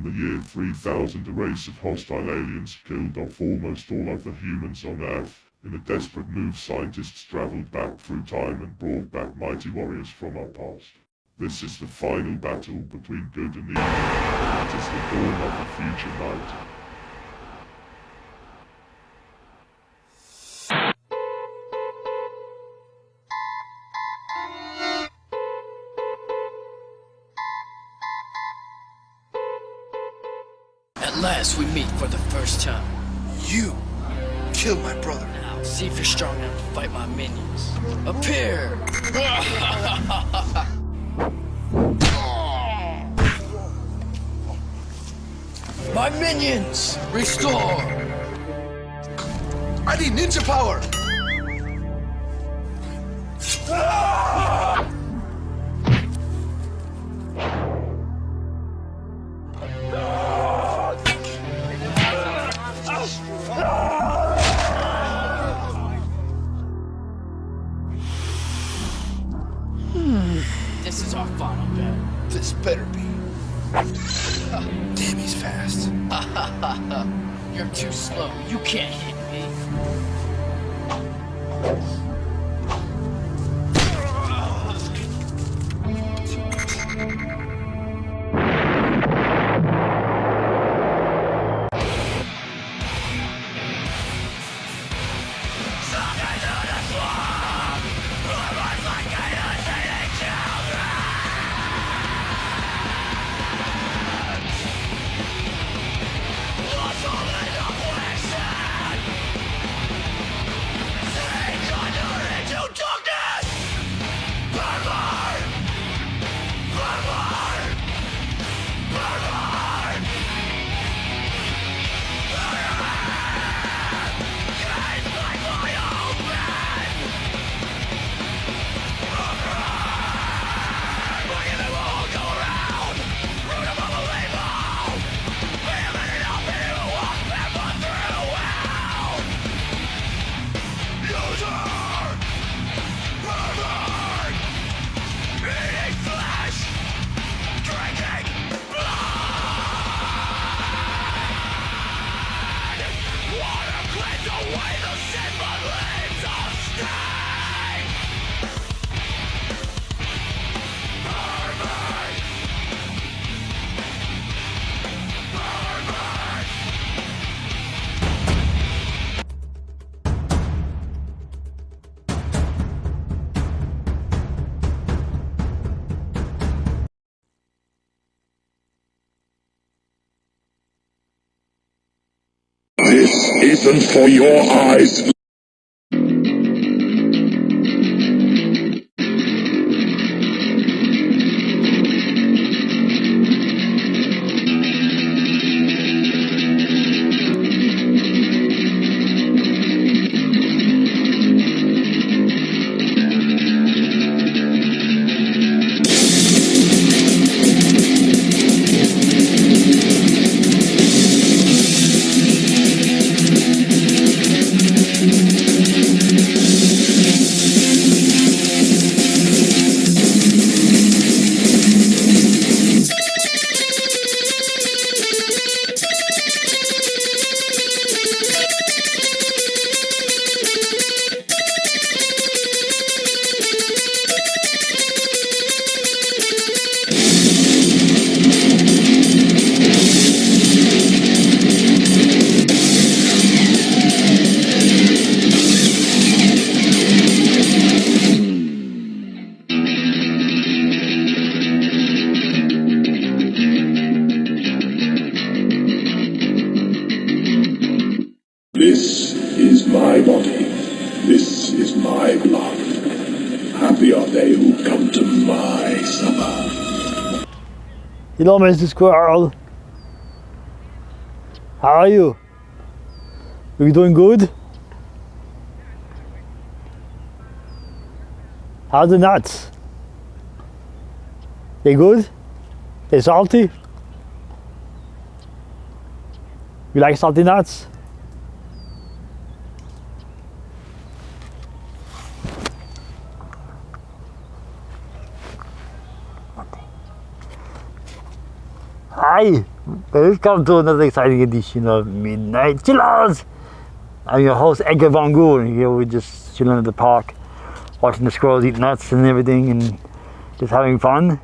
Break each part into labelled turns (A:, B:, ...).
A: In the year 3000, a race of hostile aliens killed off almost all other humans on Earth. In a desperate move, scientists traveled back through time and brought back mighty warriors from our past. This is the final battle between good and evil. It is the dawn of a future night.
B: At last we meet for the first time.
C: You killed my brother.
B: Now, see if you're strong enough to fight my minions. Appear! My minions! Restore!
C: I need ninja power!
B: This is our final battle.
C: This better be. Damn, he's fast.
B: You're too slow. You can't hit me.
D: This isn't for your eyes. This is my body. This is my blood. Happy are they who come to my supper.
E: Hello, Mr. Squirrel. How are you? Are you doing good? How are the nuts? They good? They salty? You like salty nuts? Hi! Let's come to another exciting edition of Midnight Chillers. I'm your host, Edgar Von Ghoul, and here we're just chilling at the park, watching the squirrels eat nuts and everything, and just having fun.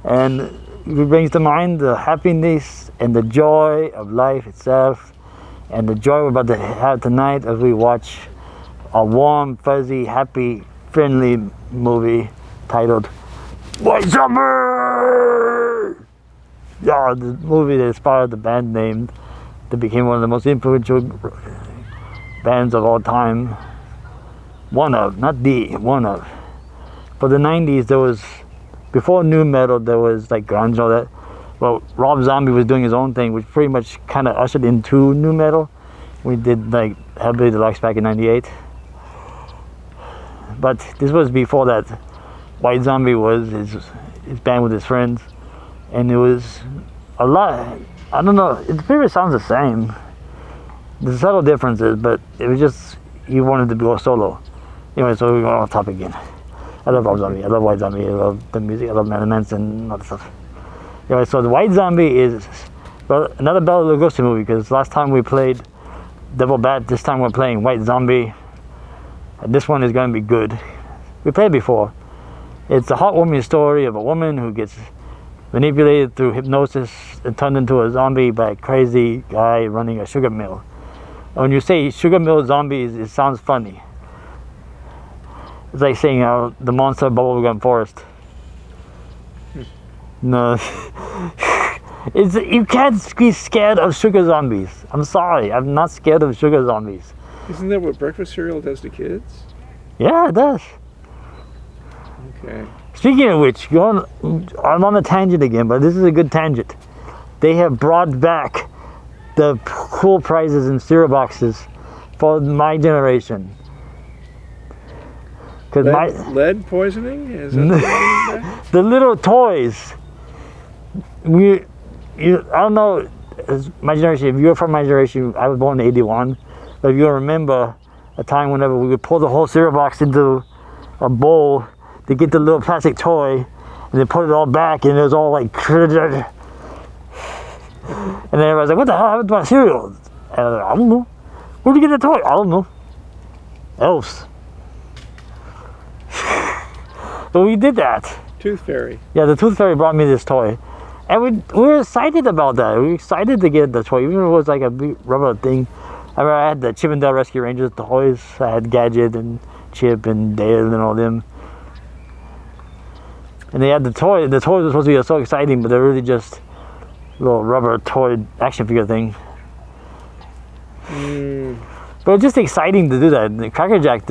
E: And it brings to mind the happiness and the joy of life itself, and the joy we're about to have tonight as we watch a warm, fuzzy, happy, friendly movie titled White Summer! Yeah, the movie that inspired the band name that became one of the most influential bands of all time. One of. For the 90s, there was, before nu metal, there was like grunge and all that. Well, Rob Zombie was doing his own thing, which pretty much kind of ushered into nu metal. We did like Hellbilly Deluxe back in '98. But this was before that. White Zombie was his band with his friends. And it was a lot, I don't know, it pretty much sounds the same. There's subtle differences, but it was just, he wanted to go solo. Anyway, so we're going off topic again. I love Rob Zombie, I love White Zombie, I love the music, I love Marilyn Manson and all that stuff. Anyway, so the White Zombie is another Bela Lugosi movie, because last time we played Devil Bat, this time we're playing White Zombie. And this one is going to be good. We played before. It's a heartwarming story of a woman who gets manipulated through hypnosis and turned into a zombie by a crazy guy running a sugar mill. And when you say sugar mill zombies, it sounds funny. It's like saying the monster of Bubblegum Forest. No. You can't be scared of sugar zombies. I'm sorry, I'm not scared of sugar zombies.
F: Isn't that what breakfast cereal does to kids?
E: Yeah, it does.
F: Okay.
E: Speaking of which, I'm on a tangent again, but this is a good tangent. They have brought back the cool prizes in cereal boxes for my generation.
F: Lead poisoning? Is that
E: the little toys. I don't know, my generation, if you're from my generation, I was born in '81, but if you remember a time whenever we would pull the whole cereal box into a bowl to get the little plastic toy, and then put it all back, and it was all like, and then everybody's like, what the hell happened to my cereal? And I was like, I don't know. Where'd you get the toy? I don't know. Elves. But we did that.
F: Tooth Fairy.
E: Yeah, the Tooth Fairy brought me this toy. And we were excited about that. We were excited to get the toy, even if it was like a big rubber thing. I remember I had the Chip and Dale Rescue Rangers toys. I had Gadget and Chip and Dale and all them. And they had the toy. The toys were supposed to be so exciting, but they're really just little rubber toy action figure thing. But it's just exciting to do that. The Cracker Jack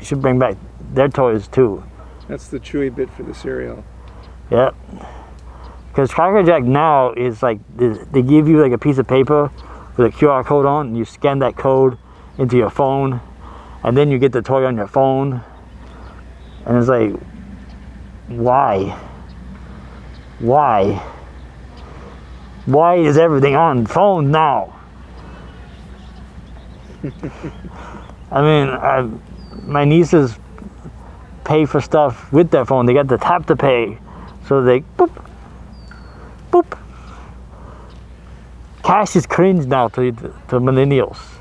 E: should bring back their toys too.
F: That's the chewy bit for the cereal.
E: Yep. Because Cracker Jack now is like, they give you like a piece of paper with a QR code on, and you scan that code into your phone, and then you get the toy on your phone. And it's like, why? Why is everything on phone now? I mean, my nieces pay for stuff with their phone. They got the tap to pay, so they boop, boop. Cash is cringe now to millennials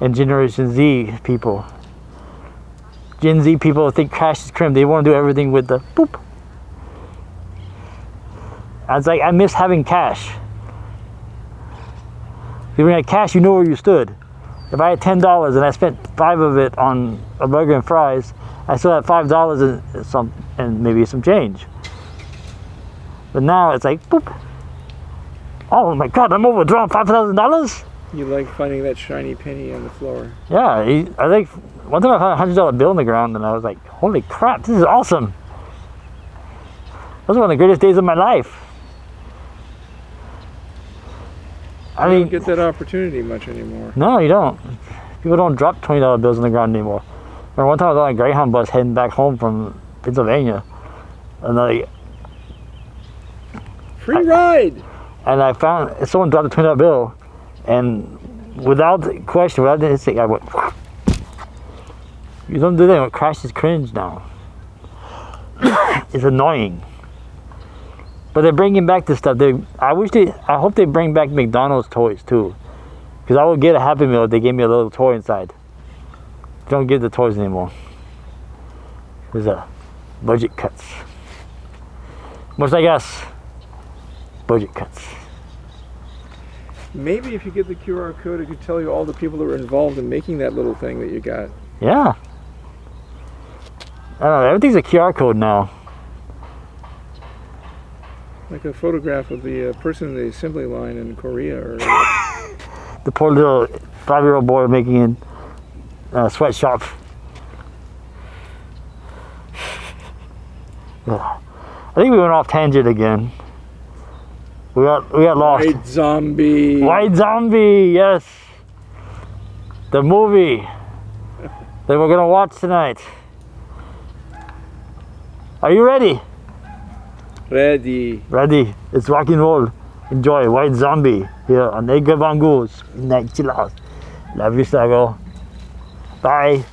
E: and Generation Z people. Gen Z people think cash is cringe. They want to do everything with the boop. I was like, I miss having cash. If you had cash, you know where you stood. If I had $10 and I spent $5 of it on a burger and fries, I still have $5 and maybe some change. But now it's like, boop. Oh my God, I'm overdrawn $5,000.
F: You like finding that shiny penny on the floor.
E: Yeah, I think one time I found a $100 bill on the ground, and I was like, holy crap, this is awesome. That was one of the greatest days of my life.
F: I don't get that opportunity much anymore.
E: No, you don't. People don't drop $20 bills on the ground anymore. Remember one time I was on a Greyhound bus heading back home from Pennsylvania, and
F: free ride!
E: And I found someone dropped a $20 bill, and without question, without anything, I went, you don't do that. Crash is cringe now. It's annoying. But they're bringing back this stuff. I hope they bring back McDonald's toys too. Because I would get a Happy Meal if they gave me a little toy inside. Don't give the toys anymore. There's a budget cuts. Much like us. Budget cuts.
F: Maybe if you get the QR code, it could tell you all the people that were involved in making that little thing that you got.
E: Yeah. I don't know, everything's a QR code now.
F: Like a photograph of the person in the assembly line in Korea. Or
E: The poor little 5-year-old boy making a sweatshop. I think we went off tangent again. We got lost.
F: White Zombie.
E: White Zombie, yes. The movie that we're gonna watch tonight. Are you ready?
F: Ready.
E: Ready. It's rock and roll. Enjoy White Zombie here on Edgar Von Ghoul's Midnight Chill Out. Love you, Sago. Bye.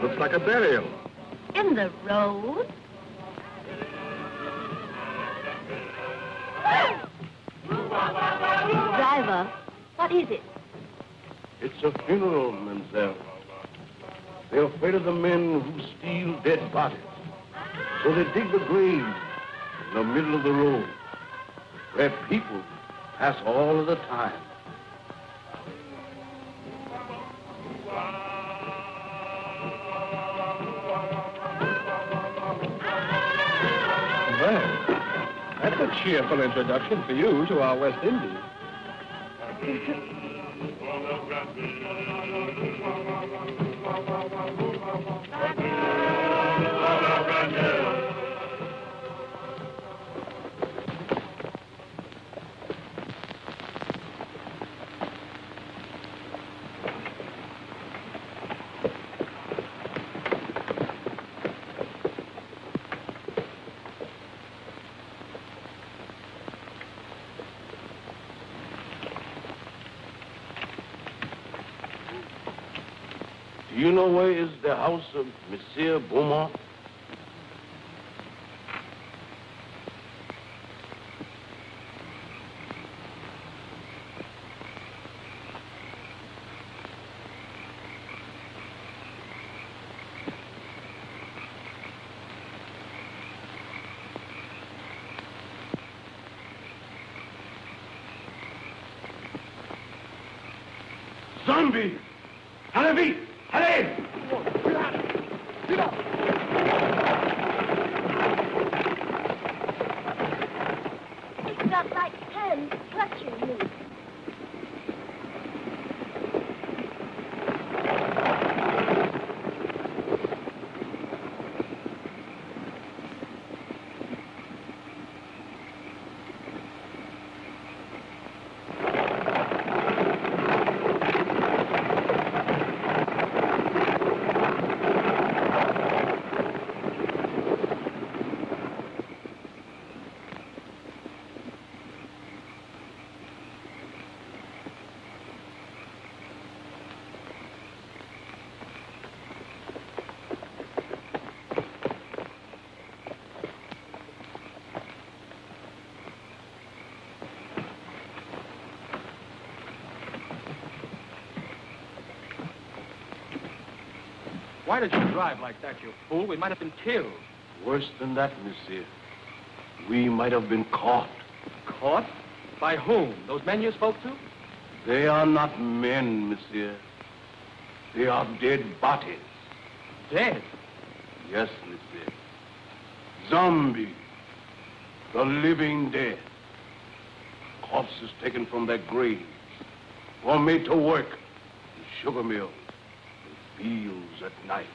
G: Looks like a burial.
H: In the road? Driver, what is it?
G: It's a funeral, mademoiselle. They're afraid of the men who steal dead bodies. So they dig the grave in the middle of the road, where people pass all of the time.
I: Well, that's a cheerful introduction for you to our West Indies.
G: Do you know where is the house of Monsieur Beaumont? Zombie! Allez, allez!
H: It's not like hell. Then what's your move?
I: Why did you drive like that, you fool? We might have been killed.
G: Worse than that, monsieur. We might have been caught.
I: Caught? By whom? Those men you spoke to?
G: They are not men, monsieur. They are dead bodies.
I: Dead?
G: Yes, monsieur. Zombies. The living dead. Corpses taken from their graves. Or made to work in sugar mills and fields at night.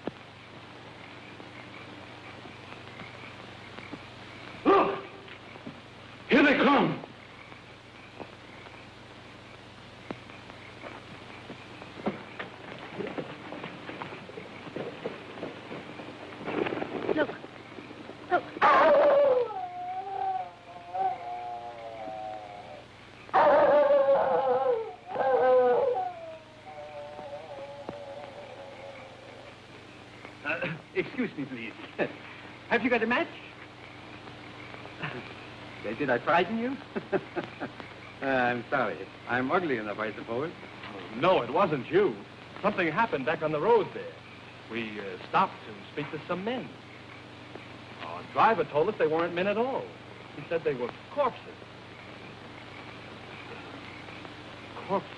G: Look! Here they come!
H: Look. Look.
I: Excuse me, please. Have you got a match? Did I frighten you? I'm sorry. I'm ugly enough, I suppose. No, it wasn't you. Something happened back on the road there. We stopped to speak to some men. Our driver told us they weren't men at all. He said they were corpses. Corpses?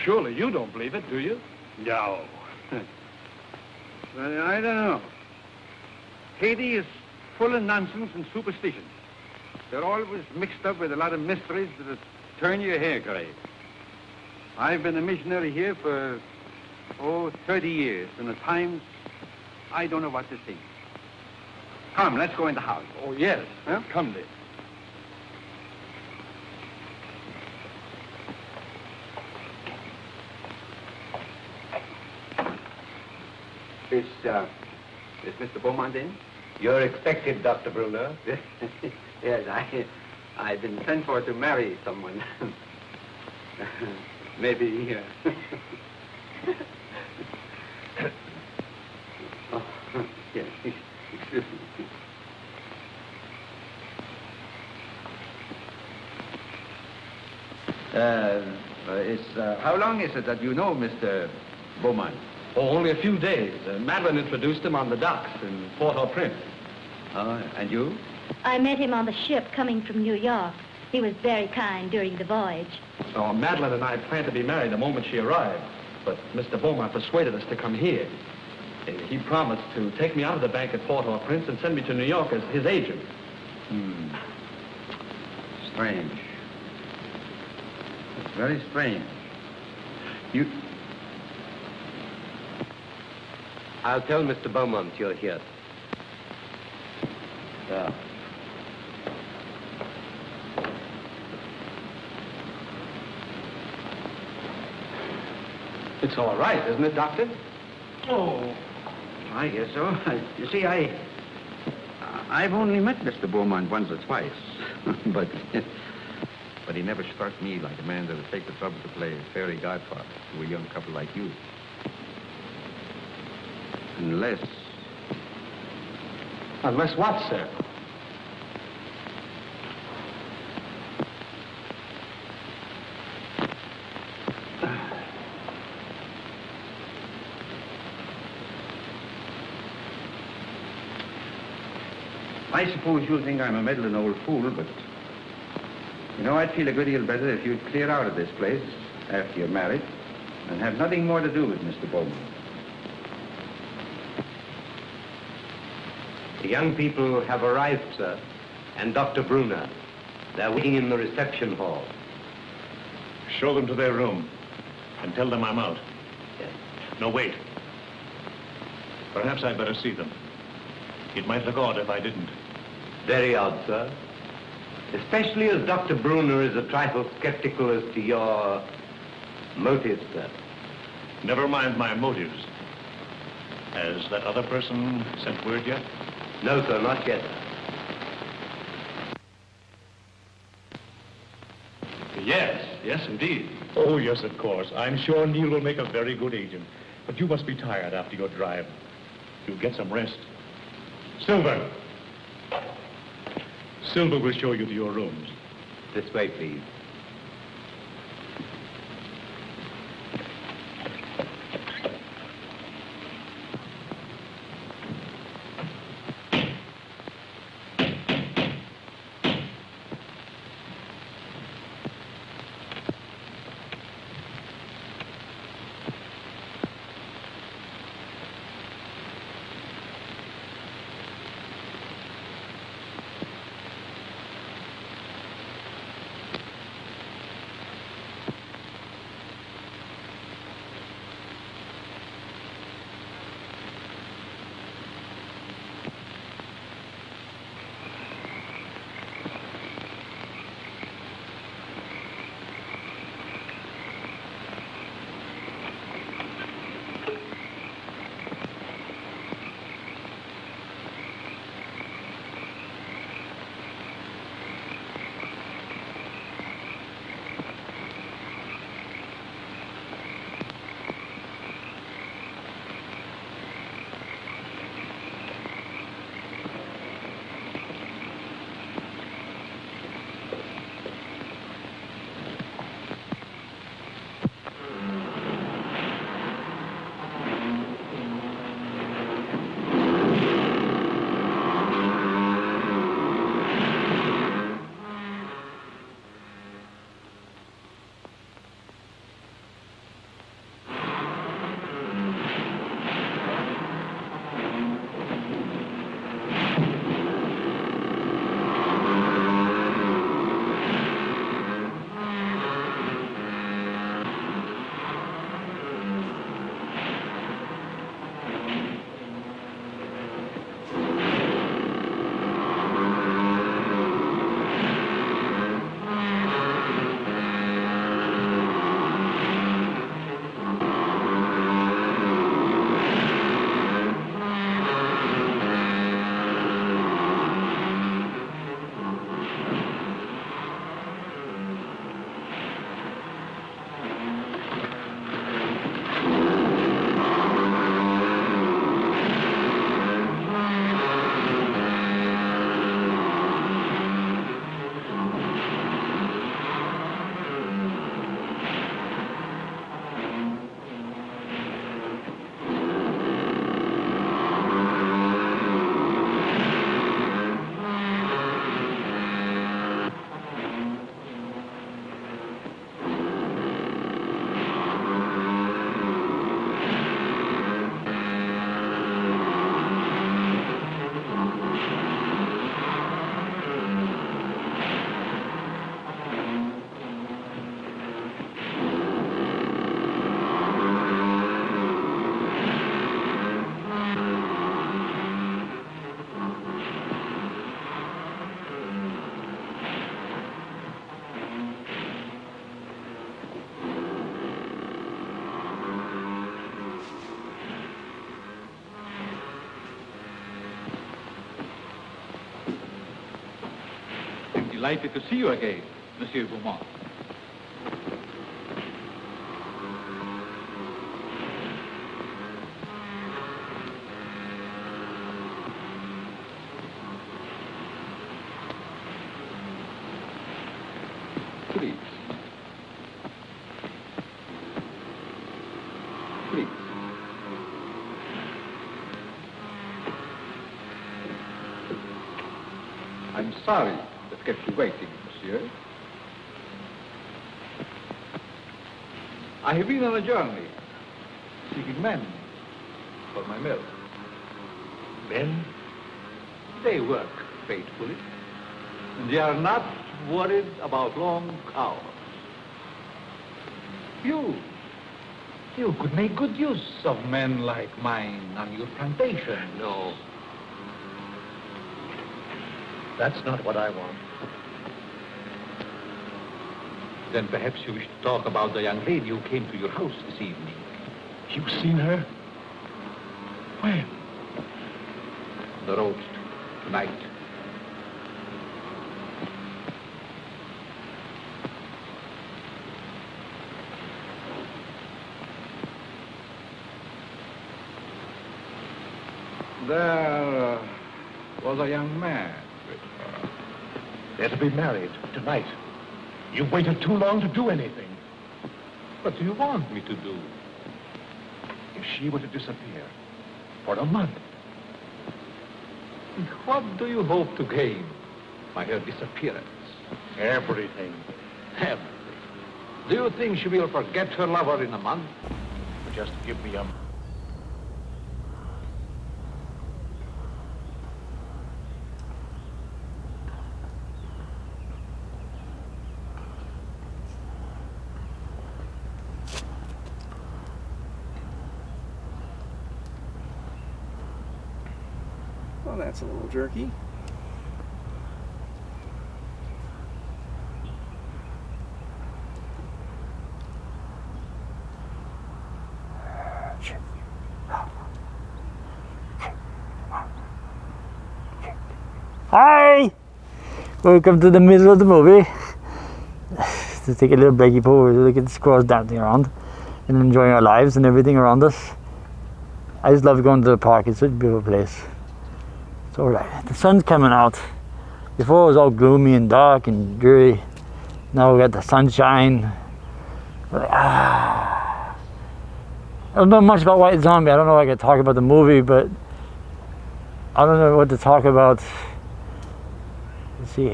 I: Surely you don't believe it, do you?
J: No. Well, I don't know. Haiti is full of nonsense and superstition. They're always mixed up with a lot of mysteries that'll turn your hair gray. I've been a missionary here for, 30 years, and at times, I don't know what to think. Come, let's go in the house.
I: Oh, yes.
J: Huh?
I: Come, Dick.
J: Is Mr. Beaumont in?
K: You're expected, Dr. Bruner.
J: Yes, I've been sent for to marry someone. Maybe, oh, yes, excuse me. How long is it that you know Mr. Beaumont?
I: Oh, only a few days. Madeline introduced him on the docks in Port-au-Prince.
J: And you?
H: I met him on the ship coming from New York. He was very kind during the voyage.
I: Oh, Madeline and I planned to be married the moment she arrived, but Mr. Beaumont persuaded us to come here. He promised to take me out of the bank at Port-au-Prince and send me to New York as his agent.
J: Strange. It's very strange.
K: I'll tell Mr. Beaumont you're here.
J: Yeah.
I: It's all right, isn't it, Doctor?
J: Oh, I guess so. You see, I've only met Mr. Beaumont once or twice, but he never struck me like a man that would take the trouble to play fairy godfather to a young couple like you. Unless...
I: Unless what, sir?
J: I suppose you'll think I'm a meddling old fool, but... You know, I'd feel a good deal better if you'd clear out of this place after you're married and have nothing more to do with Mr. Beaumont.
K: The young people have arrived, sir, and Dr. Bruner. They're waiting in the reception hall.
I: Show them to their room and tell them I'm out.
K: Yes.
I: No, wait. Perhaps I'd better see them. It might look odd if I didn't.
K: Very odd, sir. Especially as Dr. Bruner is a trifle skeptical as to your motives, sir.
I: Never mind my motives. Has that other person sent word yet?
K: No, sir, not yet.
I: Yes, indeed. Oh, yes, of course. I'm sure Neil will make a very good agent. But you must be tired after your drive. You'll get some rest. Silver! Silver will show you to your rooms.
K: This way, please.
L: Delighted to see you again, Monsieur Beaumont. Please. Please. I'm sorry that kept you waiting, monsieur. I have been on a journey, seeking men for my mill.
I: Men?
L: They work faithfully, and they are not worried about long hours. You could make good use of men like mine on your plantation.
I: No. That's not what I want.
L: Then perhaps you wish to talk about the young lady who came to your house this evening.
I: You've seen her? When?
L: The roast, tonight. There was a young man with her.
I: They're to be married tonight. You've waited too long to do anything.
L: What do you want me to do?
I: If she were to disappear for a month,
L: What do you hope to gain by her disappearance?
I: everything.
L: Everything. Do you think she will forget her lover in a month?
I: Just give me a...
F: Well, that's a little jerky.
E: Hi! Welcome to the middle of the movie. To take a little breaky before we look at the squirrels dancing around and enjoying our lives and everything around us. I just love going to the park. It's such a beautiful place. It's alright. The sun's coming out. Before it was all gloomy and dark and dreary. Now we got the sunshine. We're like, I don't know much about White Zombie. I don't know if I could talk about the movie, but I don't know what to talk about. Let's see.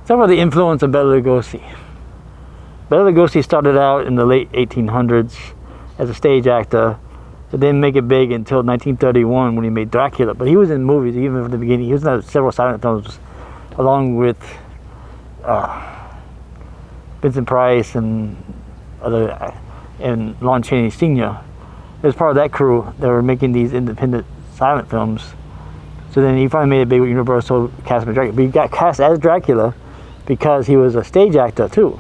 E: Talk about the influence of Bela Lugosi. Bela Lugosi started out in the late 1800s as a stage actor. It didn't make it big until 1931 when he made Dracula. But he was in movies even from the beginning. He was in several silent films along with Vincent Price and Lon Chaney Sr. He was part of that crew that were making these independent silent films. So then he finally made it big with Universal cast him as Dracula. But he got cast as Dracula because he was a stage actor too.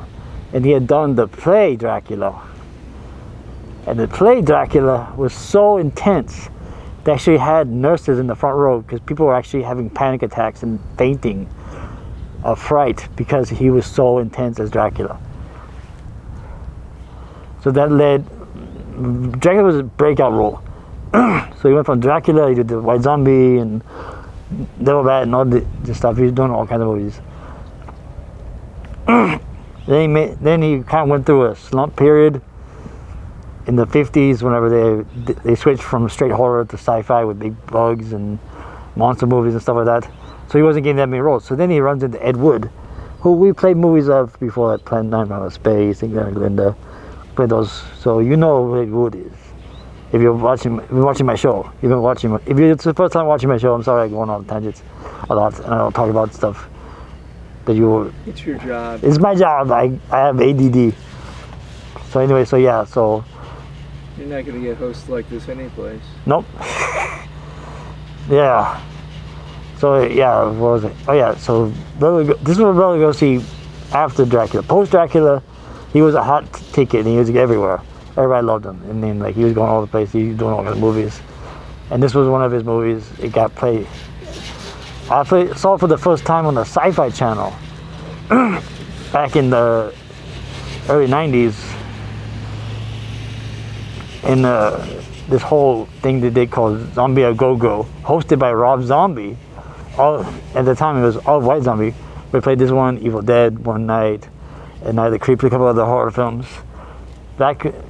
E: And he had done the play Dracula. And the play Dracula was so intense, they actually had nurses in the front row because people were actually having panic attacks and fainting of fright because he was so intense as Dracula. So that led, Dracula was a breakout role. So he went from Dracula, he did the White Zombie and Devil Bat and all the stuff. He was doing all kinds of movies. Then he kind of went through a slump period in the 50s whenever they switched from straight horror to sci-fi with big bugs and monster movies and stuff like that. So he wasn't getting that many roles. So then he runs into Ed Wood, who we played movies of before, like Planet 9 from Outer Space, Think Like Linda, played those. So you know who Ed Wood is. If you're watching my show, if it's the first time watching my show, I'm sorry I go on tangents a lot and I don't talk about stuff that you.
F: It's your job.
E: It's my job. I have ADD. So anyway, so yeah, so.
F: You're not gonna get hosts like this anyplace.
E: Nope. Yeah. So yeah, what was it? Oh yeah, so this is what Bela Lugosi after Dracula. Post Dracula, he was a hot ticket and he was everywhere. Everybody loved him. And then like he was going all over the place, he was doing all kinds of movies. And this was one of his movies. It got played. I saw it for the first time on the Sci-Fi Channel back in the early 90s. In this whole thing that they called Zombierat Go-Go, hosted by Rob Zombie. At the time it was all White Zombie. We played this one, Evil Dead, one night, and Night of the Creep, a couple other horror films.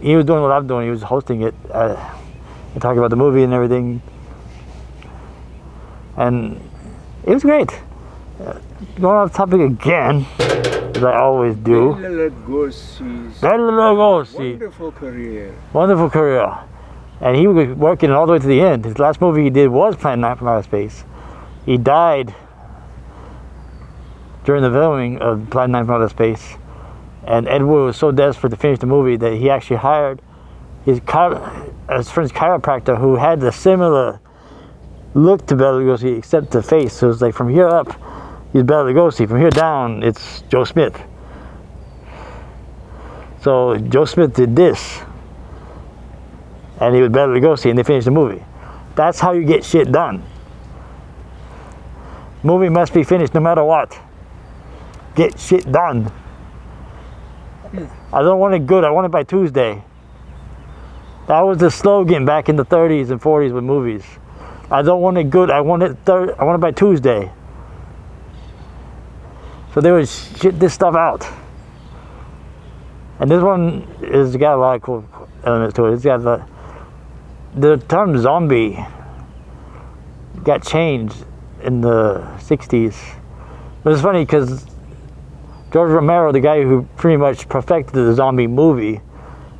E: He was doing what I'm doing, he was hosting it, and talking about the movie and everything. And it was great. Going off topic again, as I always do.
F: Bela Lugosi's wonderful career.
E: Wonderful career. And he was working all the way to the end. His last movie he did was Planet 9 from Outer Space. He died during the filming of Plan 9 from Outer Space. And Ed Wood was so desperate to finish the movie that he actually hired his friend's chiropractor, who had the similar look to Bela Lugosi except the face. So it's like from here up, he's Bela Lugosi. From here down, it's Joe Smith. So Joe Smith did this, and he was Bela Lugosi, and they finished the movie. That's how you get shit done. Movie must be finished no matter what. Get shit done. I don't want it good, I want it by Tuesday. That was the slogan back in the 30s and 40s with movies. I don't want it good, I want it by Tuesday. So they would shit this stuff out. And this one has got a lot of cool elements to it. It's got the term zombie got changed in the 60s. But it's funny because George Romero, the guy who pretty much perfected the zombie movie,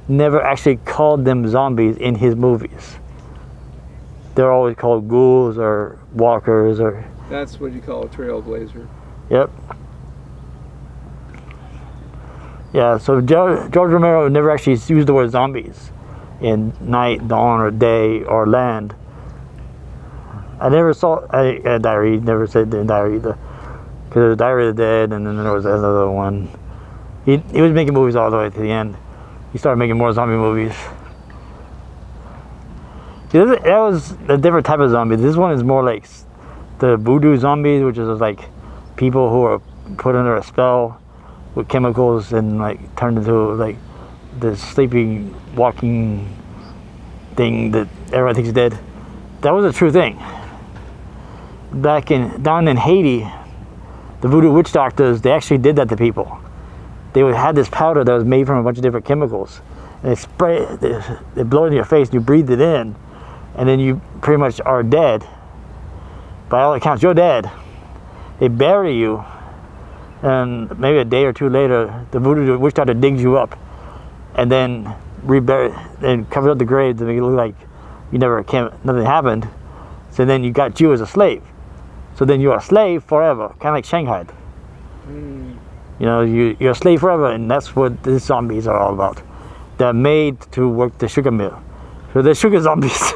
E: never actually called them zombies in his movies. They're always called ghouls or walkers or...
F: That's what you call a trailblazer.
E: Yep. Yeah, so George Romero never actually used the word zombies in night, dawn, or day, or land. I never saw a diary, never said the diary either. Because there was Diary of the Dead, and then there was another one. He was making movies all the way to the end. He started making more zombie movies. See, that was a different type of zombie. This one is more like the voodoo zombies, which is like people who are put under a spell with chemicals and like turned into like the sleeping, walking thing that everyone thinks is dead. That was a true thing. Down in Haiti, the voodoo witch doctors, they actually did that to people. They had this powder that was made from a bunch of different chemicals, and they spray it, they blow it in your face, and you breathe it in, and then you pretty much are dead. By all accounts, you're dead. They bury you, and maybe a day or two later, the voodoo witch doctor digs you up, and then and covers up the grave to make it look like you nothing happened. So then you got you as a slave. So then you're a slave forever, kind of like Shanghai. You know, you're a slave forever, and that's what these zombies are all about. They're made to work the sugar mill. So they're sugar zombies.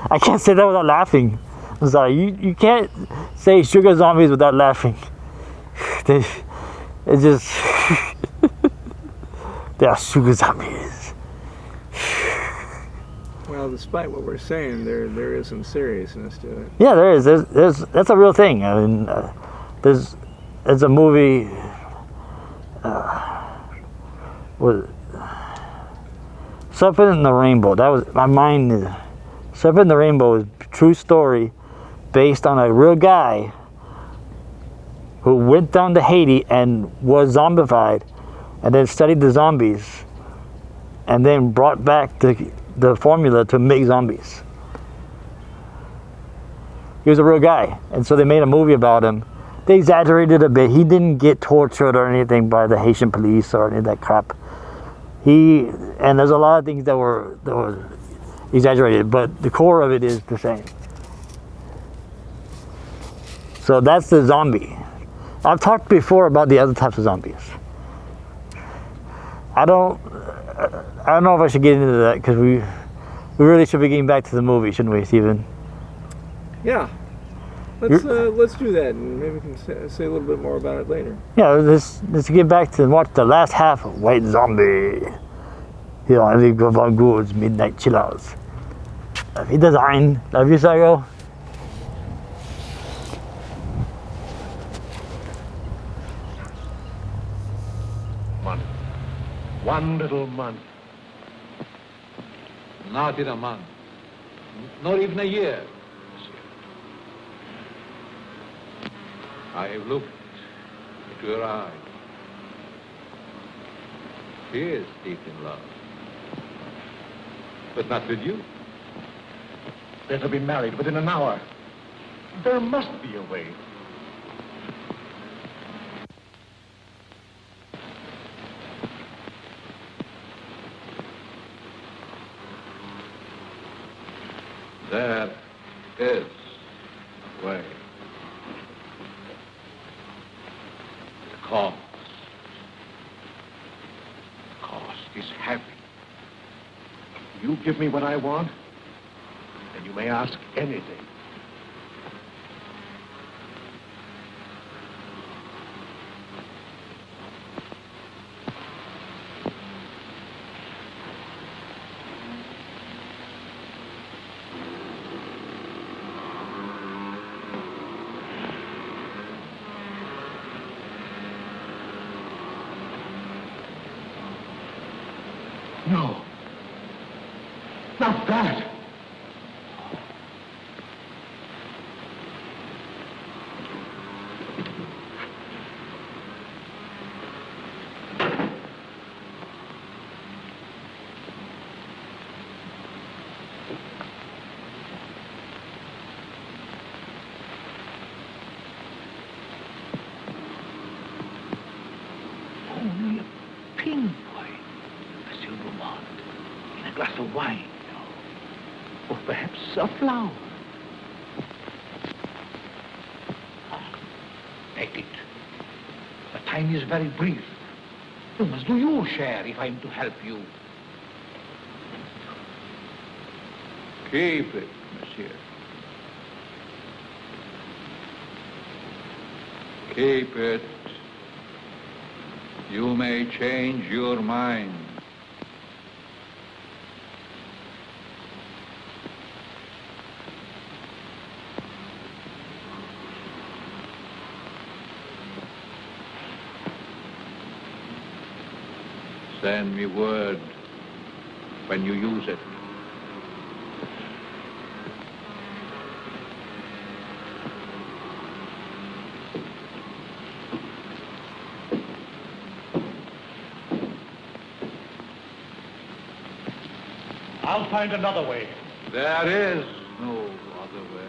E: I can't say that without laughing. I'm sorry, you can't say sugar zombies without laughing. It's just... they are sugar zombies.
F: Well, despite what we're saying, there is some seriousness to it.
E: Yeah, there is. That's a real thing. I mean, there's a movie. Was Serpent in the Rainbow? That was my mind. Serpent in the Rainbow is a true story based on a real guy who went down to Haiti and was zombified, and then studied the zombies, and then brought back the formula to make zombies. He was a real guy, and so they made a movie about him. They exaggerated a bit. He didn't get tortured or anything by the Haitian police or any of that crap. And there's a lot of things that were exaggerated, but the core of it is the same. So that's the zombie. I've talked before about the other types of zombies. I don't know if I should get into that, because we really should be getting back to the movie, shouldn't we, Stephen?
F: Yeah. Let's do that, and maybe we can say a little bit more about it later.
E: Yeah, let's get back to watch the last half of White Zombie here on Edgar Von Ghoul's Midnight Chillers. Auf Wiedersehen. Love you, Sago.
I: One little month.
L: Not in a month. Not even a year. I have looked into your eyes. She is deep in love. But not with you.
I: They're to be married within an hour. There must be a way.
L: There is a way. cost. Cost is heavy.
I: You give me what I want, and you may ask anything. No. Not that.
L: Only a pinpoint, Monsieur Beaumont, in a glass of wine, or perhaps a flower. Take it. The time is very brief. You must do your share if I'm to help you. Keep it, monsieur. Keep it. You may change your mind. Send me word when you use it.
I: I'll find another way.
L: There is no other way.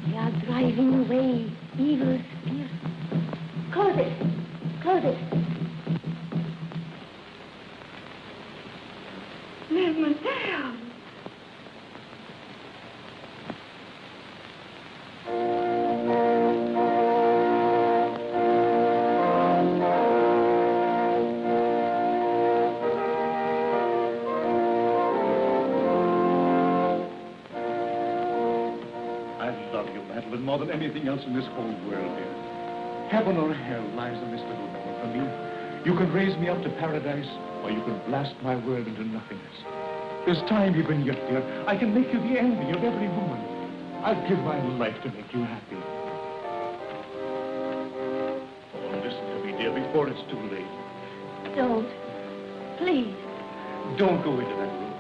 H: We are driving away evil spirits. Close it. Close it. Mademoiselle.
I: I love you, Madeline, more than anything else in this whole world, dear. Heaven or hell lies in this little moment for me. You can raise me up to paradise, or you can blast my world into nothingness. There's time even yet, dear. I can make you the envy of every woman. I'd give my life to make you happy. Oh, listen to me, dear, before it's too late.
H: Don't. Please.
I: Don't go into that room.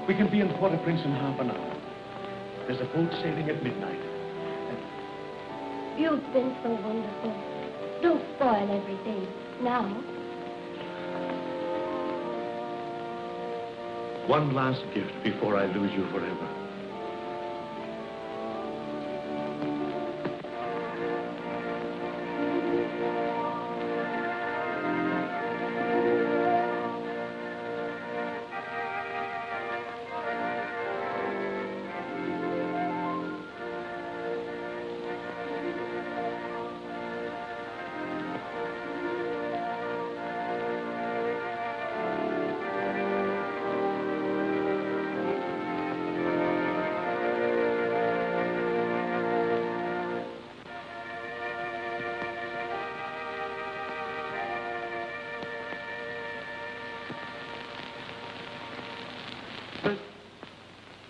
I: We can be in Port-au-Prince in half an hour. There's a boat sailing at midnight.
H: You've been so wonderful. Don't spoil everything. Now.
I: One last gift before I lose you forever.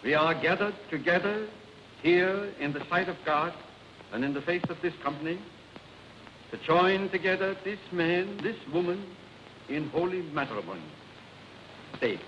J: We are gathered together here in the sight of God and in the face of this company to join together this man, this woman in holy matrimony. Stay.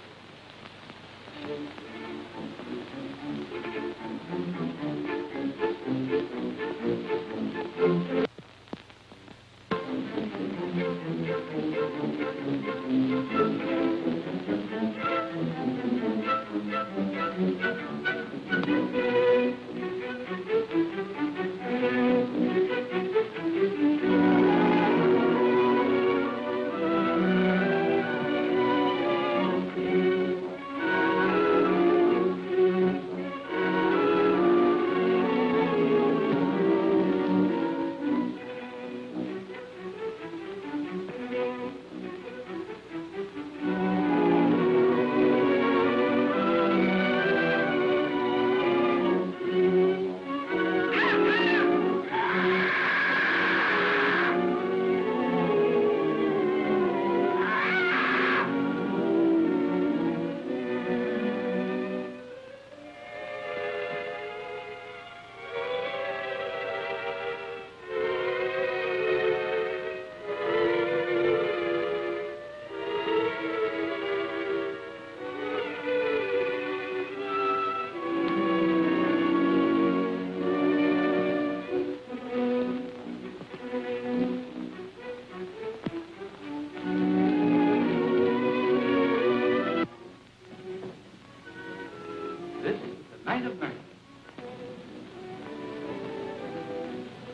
J: this is the night of night.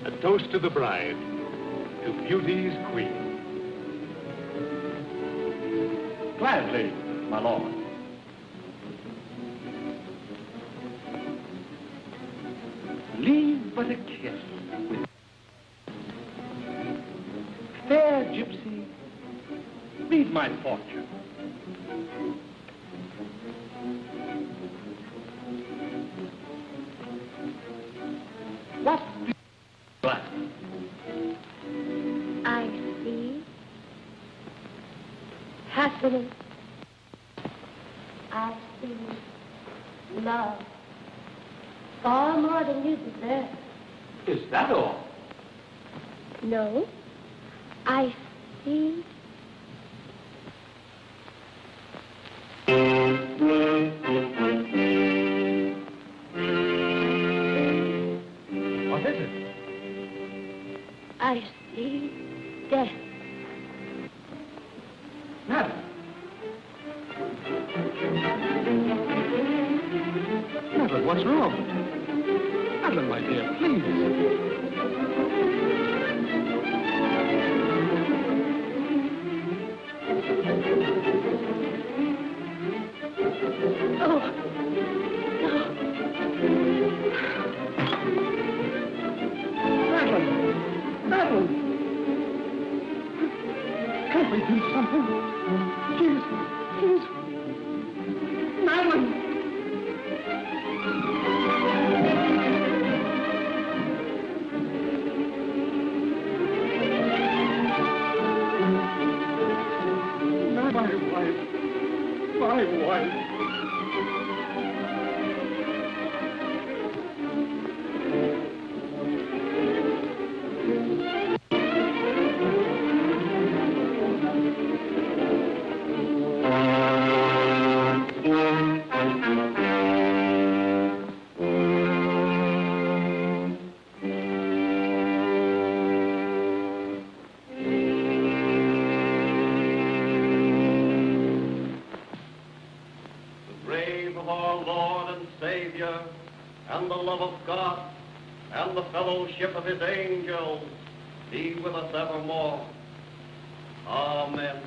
I: A toast to the bride, to beauty's queen. Gladly, my lord.
J: Leave but a kiss. Fair gypsy,
I: Read my fortune.
J: what do
I: Black.
H: I see happiness. I see love. Far more than you deserve.
J: Is that all?
H: No, I see
I: What is it?
H: I see death.
J: Madam. Madam, what's wrong? Madam, my dear, please.
H: Oh,
J: Madeline! Can't we do something? She's... Madeline! My wife.
G: and the love of God and the fellowship of his angels be with us evermore. Amen.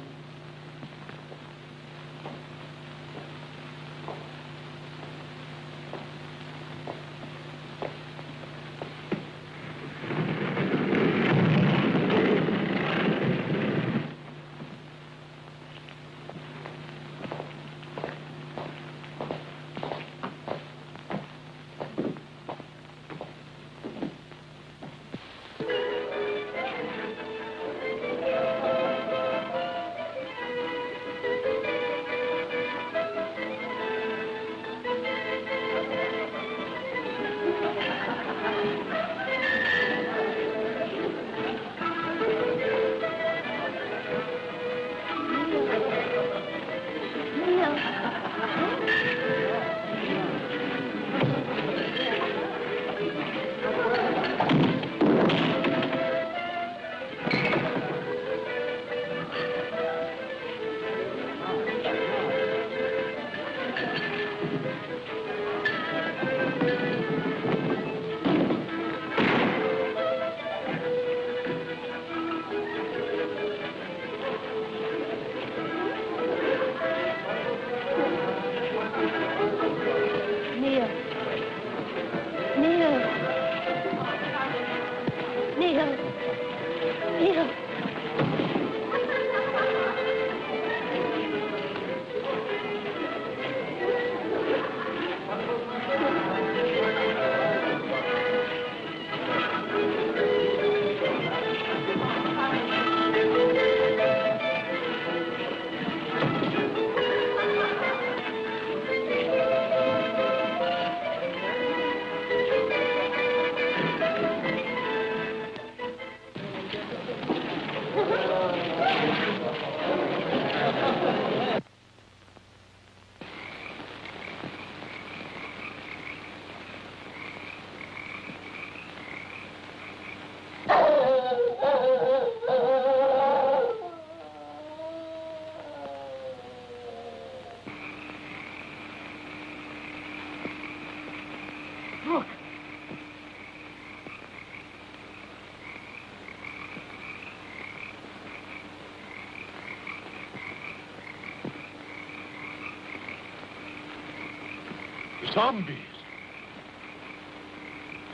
M: Zombies?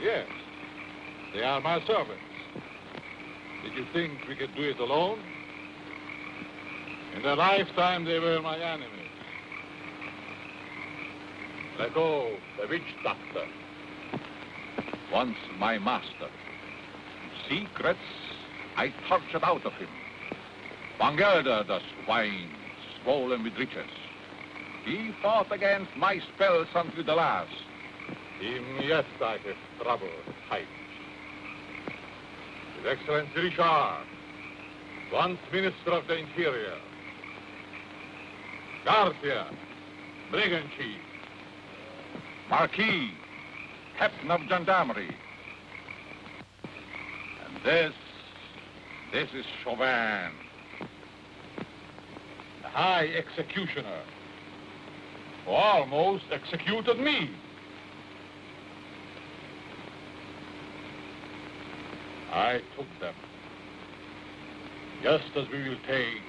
M: Yes. They are my servants. Did you think we could do it alone? In their lifetime, they were my enemies. Lego, the witch doctor. Once my master. Secrets I tortured out of him. Von Ghoul, the swine, swollen with riches. He fought against my spells until the last. Him, yes, I have trouble fight. His Excellency Richard, once Minister of the Interior. Garcia, Brigand Chief. Marquis, Captain of Gendarmerie. And this is Chauvin, the High Executioner, who almost executed me. I took them, just as we will take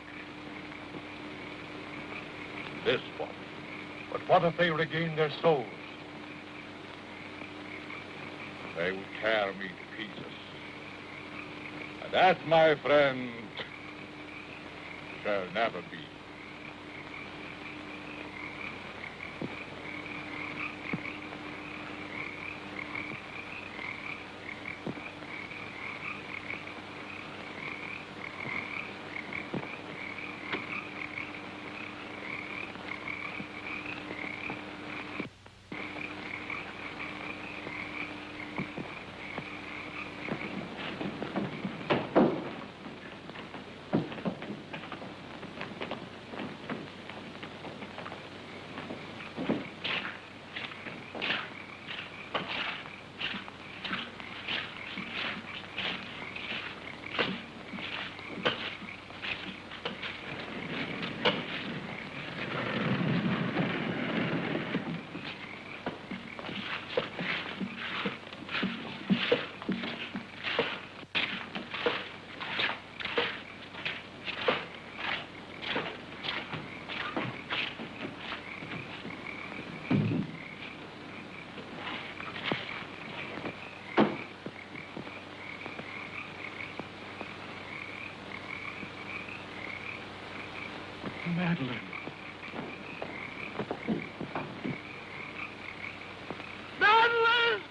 M: this one. But what if they regain their souls? They would tear me to pieces. And that, my friend, shall never be. Madeline. Madeline!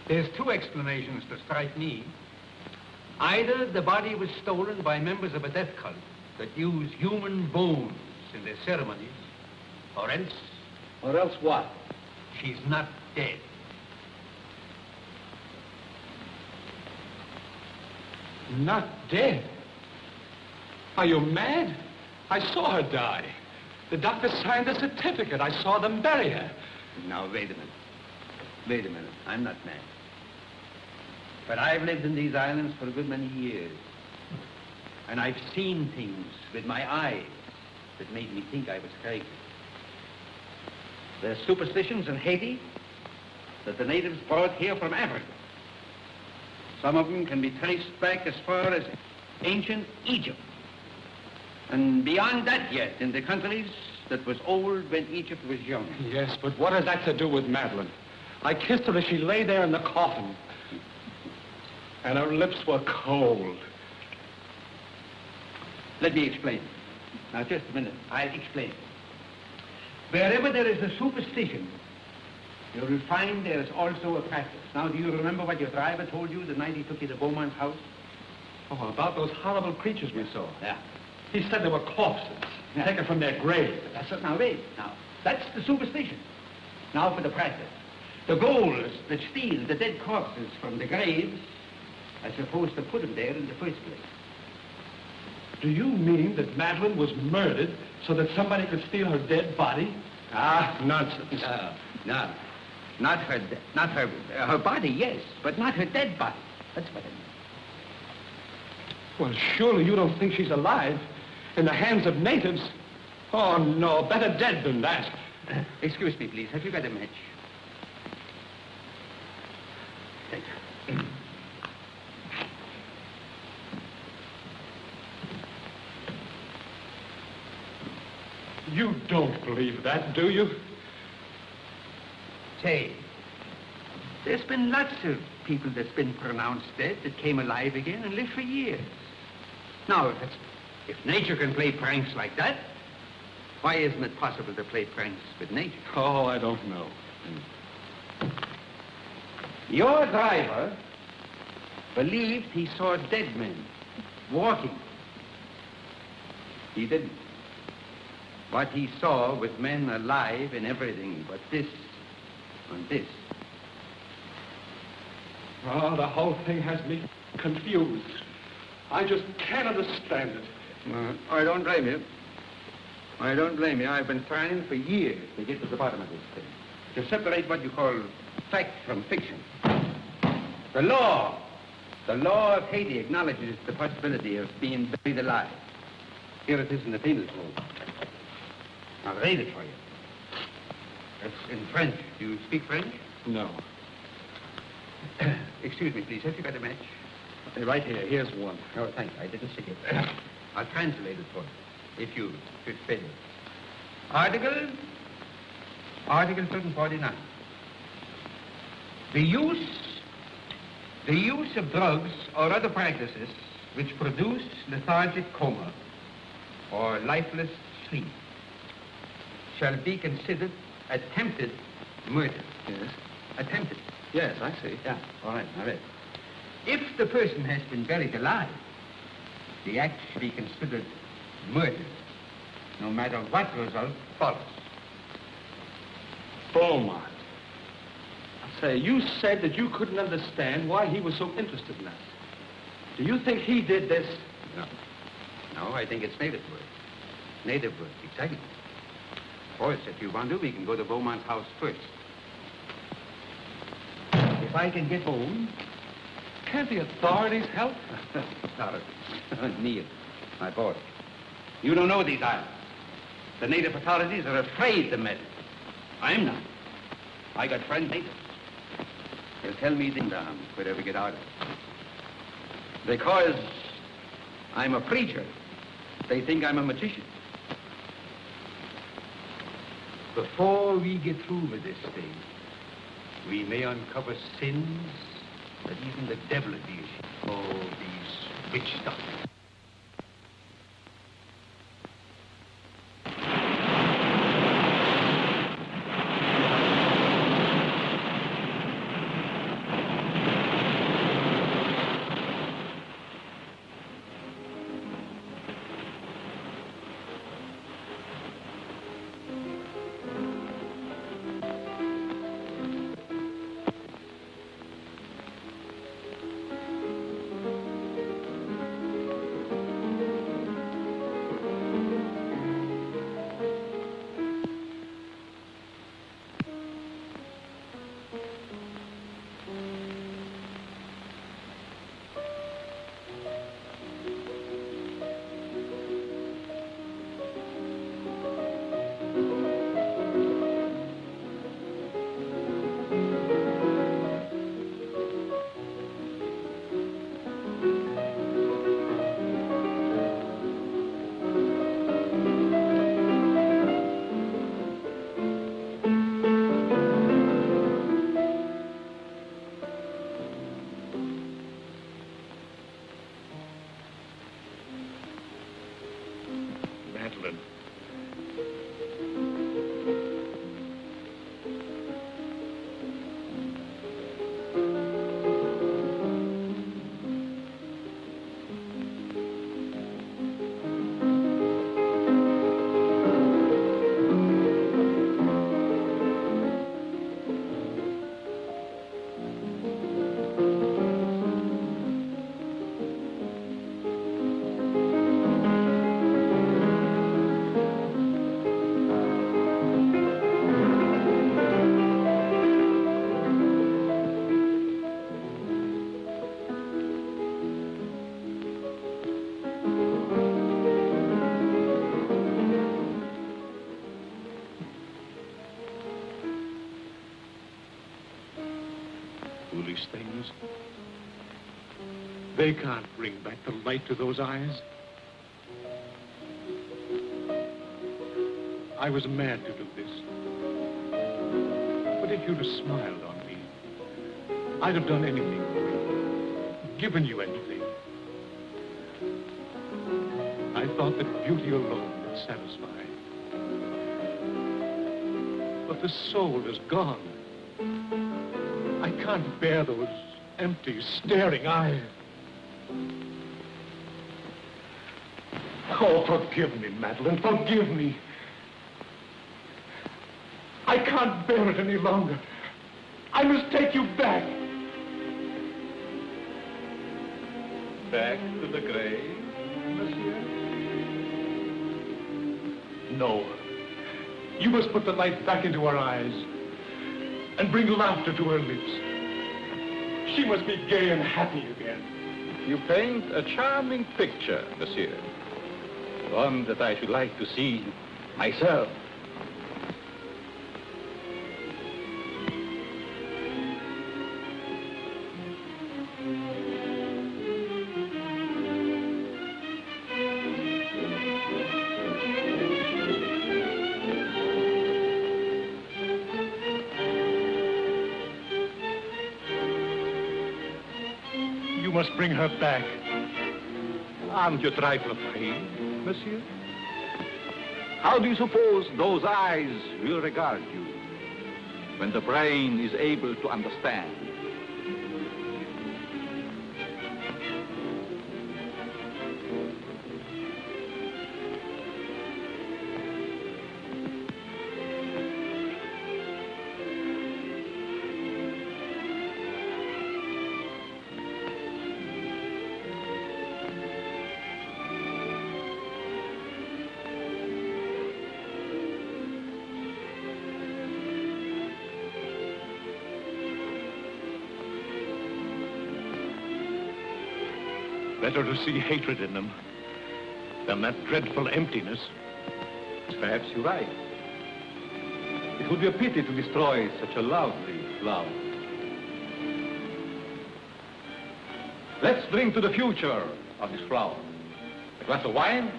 J: There's two explanations to strike me. Either the body was stolen by members of a death cult that use human bones in their ceremonies, or else...
K: Or else what?
J: She's not dead.
N: Not dead? Are you mad? I saw her die. The doctor signed a certificate. I saw them bury her.
J: Now, wait a minute. Wait a minute. I'm not mad. But I've lived in these islands for a good many years. And I've seen things with my eyes. that made me think I was crazy. There's superstitions in Haiti that the natives brought here from Africa. Some of them can be traced back as far as ancient Egypt. And beyond that yet, in the countries that was old when Egypt was young.
N: Yes, but what has that to do with Madeline? I kissed her as she lay there in the coffin. And her lips were cold.
J: Let me explain. Now, just a minute. I'll explain. Wherever there is a superstition, you will find there is also a practice. Now, do you remember what your driver told you the night he took you to Beaumont's house?
N: Oh, about those horrible creatures we saw.
J: Yeah.
N: He said they were corpses, taken from their grave.
J: That's it. Now, wait. Now, that's the superstition. Now for the practice. The ghouls that steal the dead corpses from the graves are supposed to put them there in the first place.
N: Do you mean that Madeline was murdered so that somebody could steal her dead body? Ah, nonsense.
J: No. Not her body, yes, but not her dead body. That's what I mean.
N: Well, surely you don't think she's alive in the hands of natives? Oh, no, better dead than that.
J: Excuse me, please. Have you got a match? Thank you.
N: You don't believe that, do you?
J: Say, there's been lots of people that's been pronounced dead that came alive again and lived for years. Now, if nature can play pranks like that, why isn't it possible to play pranks with nature?
N: Oh, I don't know.
J: Your driver believed he saw dead men walking. He didn't. What he saw was men alive and everything but this and this.
N: Oh, the whole thing has me confused. I just can't understand it.
J: I don't blame you. I don't blame you. I've been trying for years to get to the bottom of this thing. To separate what you call fact from fiction. The law of Haiti acknowledges the possibility of being buried alive. Here it is in the penal code. I'll read it for you. It's in French. Do you speak French?
N: No.
J: Excuse me, please. Have you got a match?
N: Right here. Here's one.
J: Oh, thank you. I didn't see it. I'll translate it for you, if you should fail. Article 749. The use of drugs or other practices which produce lethargic coma or lifeless sleep shall be considered attempted murder.
N: Yes.
J: Attempted.
N: Yes, I see.
J: Yeah, all right, all right. If the person has been buried alive, the act should be considered murder, no matter what result follows.
N: Beaumont. Say, you said that you couldn't understand why he was so interested in us. Do you think he did this?
J: No. No, I think it's native work. Native work, exactly. Of course, if you want to, we can go to Beaumont's house first. If I can get home...
N: Can't the authorities help?
J: Authorities? Neil, my boy. You don't know these islands. The native authorities are afraid to meddle. I'm not. I got friends natives. They'll tell me down if we ever get out of it. Because I'm a preacher, they think I'm a magician. Before we get through with this thing, we may uncover sins that even the devil would be ashamed. Oh, these witch doctors.
N: foolish things. They can't bring back the light to those eyes. I was mad to do this. But if you'd have smiled on me, I'd have done anything for you, given you anything. I thought that beauty alone would satisfy. But the soul is gone. I can't bear those empty, staring eyes. Oh, forgive me, Madeline, forgive me. I can't bear it any longer. I must take you back.
M: Back to the grave, monsieur?
N: No. You must put the light back into her eyes and bring laughter to her lips. She must be gay and happy again.
M: You paint a charming picture, monsieur. One that I should like to see myself.
N: You must bring her back.
M: Aren't you a trifle afraid, monsieur? How do you suppose those eyes will regard you when the brain is able to understand?
N: Better to see hatred in them than that dreadful emptiness.
M: Perhaps you're right. It would be a pity to destroy such a lovely flower. Let's drink to the future of this flower. A glass of wine?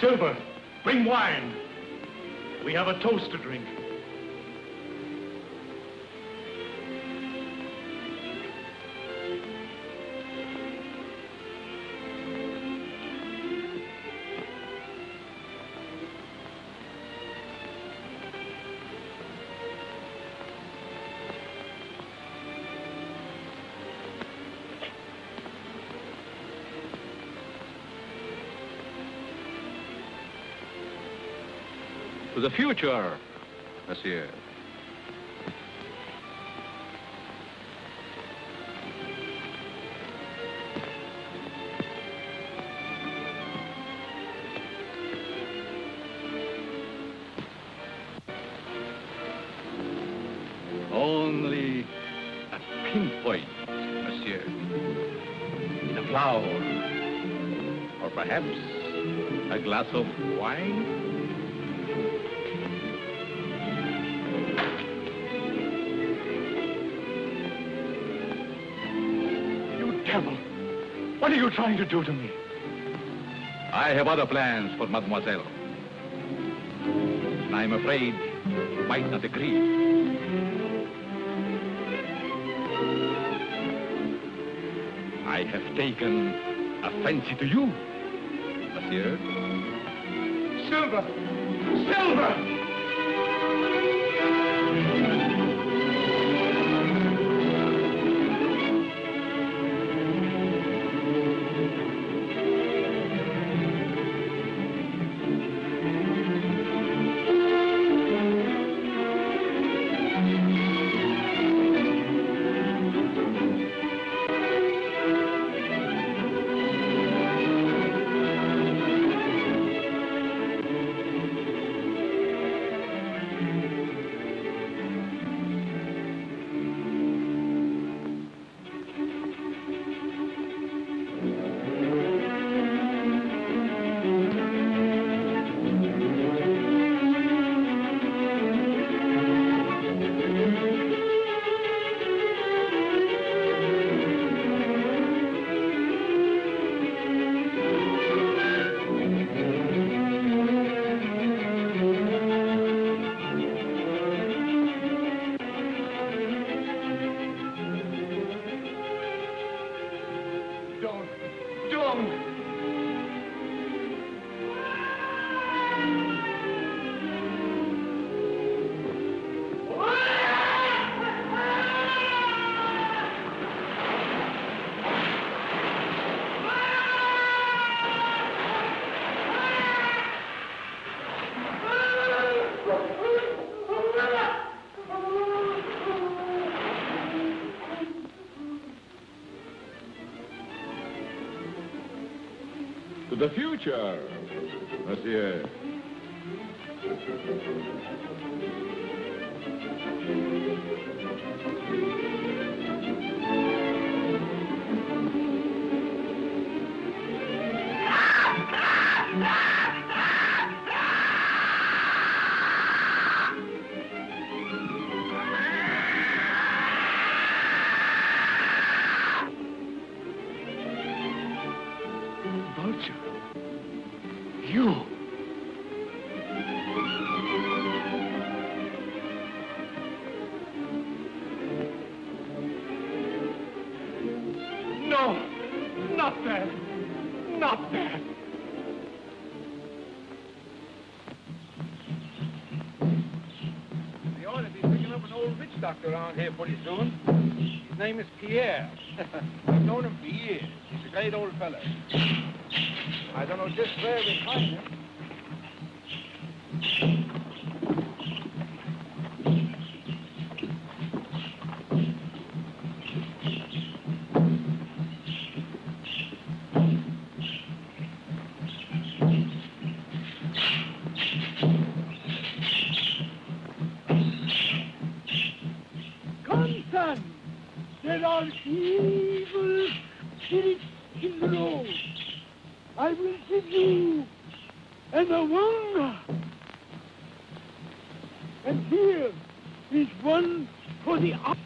N: Silver, bring wine. We have a toast to drink.
M: To the future, monsieur. Only a pinpoint, monsieur, in a flower, or perhaps a glass of wine.
N: What are you trying to do to me?
M: I have other plans for mademoiselle. And I'm afraid you might not agree. I have taken a fancy to you, monsieur.
N: Silver! Silver!
M: the future, monsieur.
L: Vulture. You.
N: No! Not that! Not that!
J: They ought to be picking up an old witch doctor around here pretty soon. His name is Pierre. I've known him for years. He's a great old fella. I don't know just where we find him.
L: Come, son. There are evil spirits in the road. I will give you an awanga. And here is one for the eye.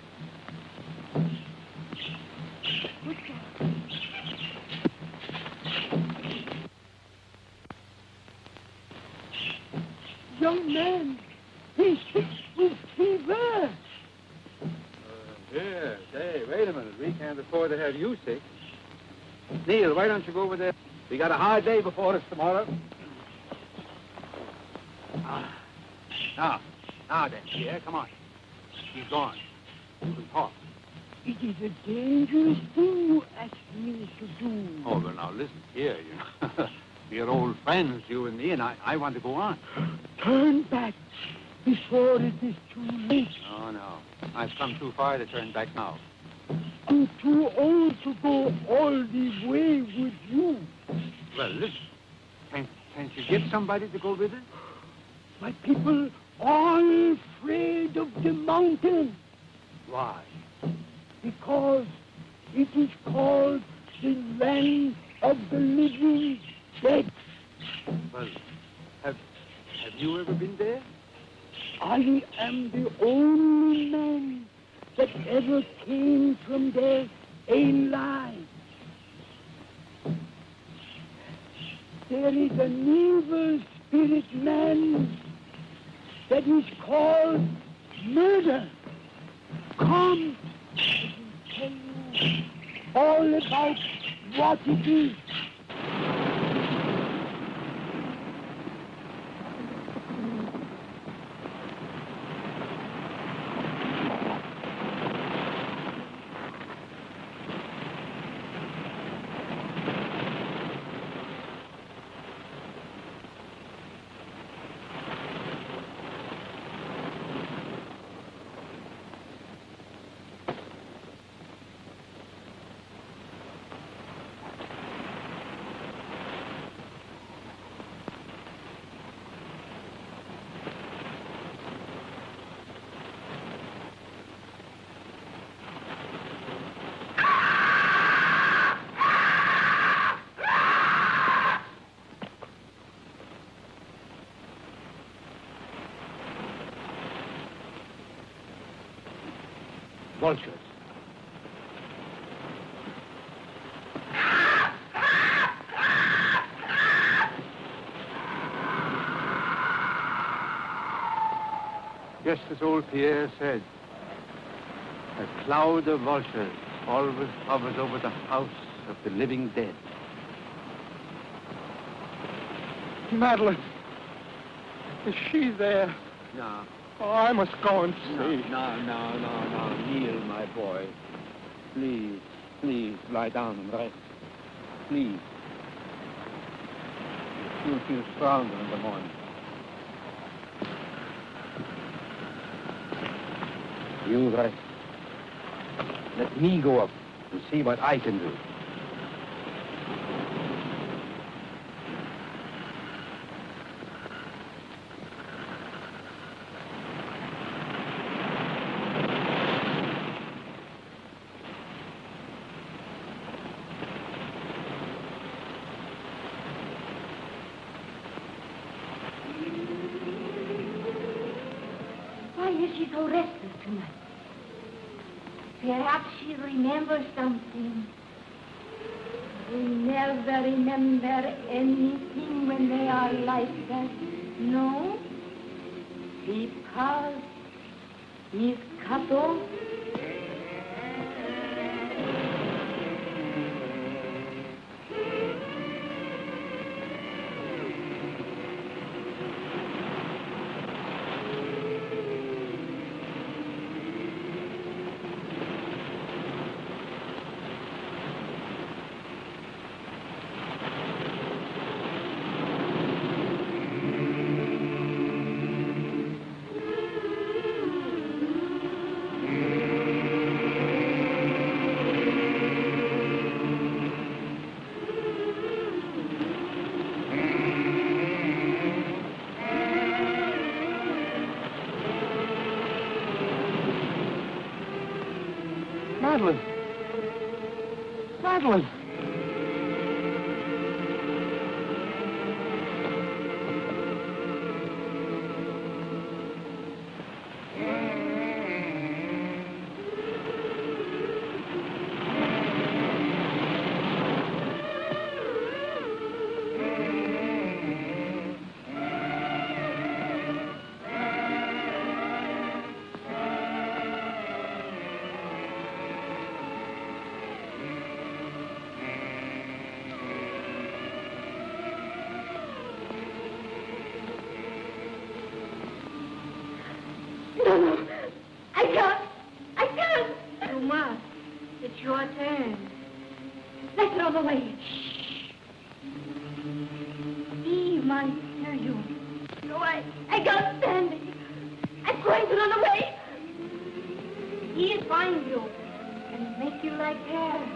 L: Young man, he's sick with fever.
J: Here, say, wait a minute. We can't afford to have you sick. Neil, why don't you go over there? We got a hard day before us tomorrow. Now then, Pierre, come on. He's gone. You can talk.
L: It is a dangerous thing you ask me to do.
J: Oh, well, now, listen here, you know. We're old friends, you and me, and I want to go on.
L: Turn back before it is too late.
J: Oh, no. I've come too far to turn back now.
L: I'm too old to go all the way with you.
J: Well, listen. Can't you get somebody to go with us?
L: My people are afraid of the mountain.
J: Why?
L: Because it is called the land of the living dead.
J: Well, have you ever been there?
L: I am the only man that ever came from there alive. There is an evil spirit man that is called murder. Come, I will tell you all about what it is.
J: Vultures. Just as old Pierre said, a cloud of vultures always hovers over the house of the living dead.
N: Madeline. Is she there?
J: No.
N: Oh, I must go and see.
J: No, Neil, my boy. Please, lie down and rest. Please. You'll feel stronger in the morning. You rest. Let me go up and see what I can do.
H: she's so restless tonight? Perhaps she remembers something. They never remember anything when they are like that. No? Because he's cut off.
I: Madeline. Madeline.
H: No. I can't. I can't. You must. It's your turn. Let's run away. Steve might hear you. No, I can't stand it. I'm going to run away. He'll find you and make you like her.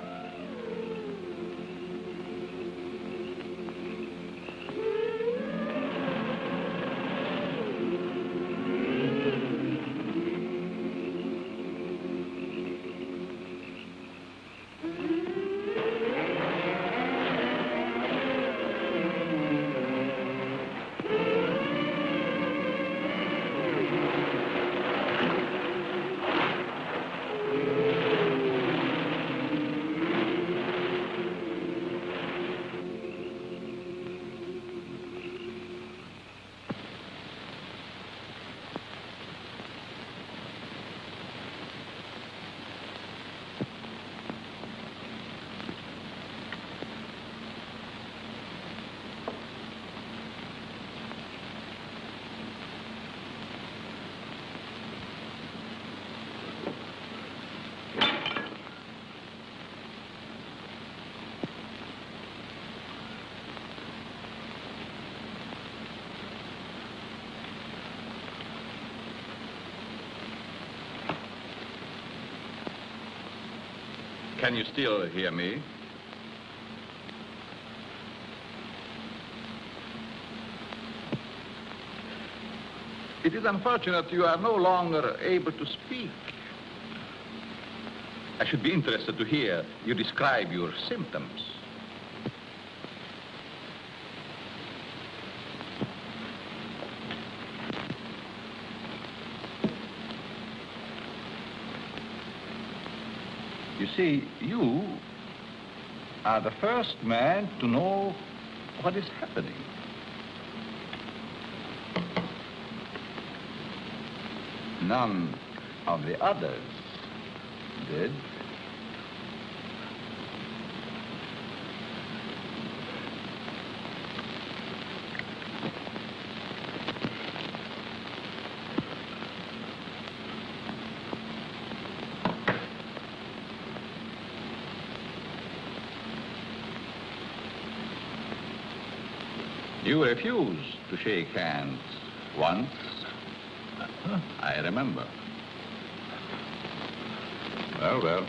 M: Can you still hear me? It is unfortunate you are no longer able to speak. I should be interested to hear you describe your symptoms. You see, you are the first man to know what is happening. None of the others did. You refused to shake hands once. I remember. Well.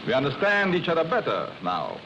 M: We understand each other better now.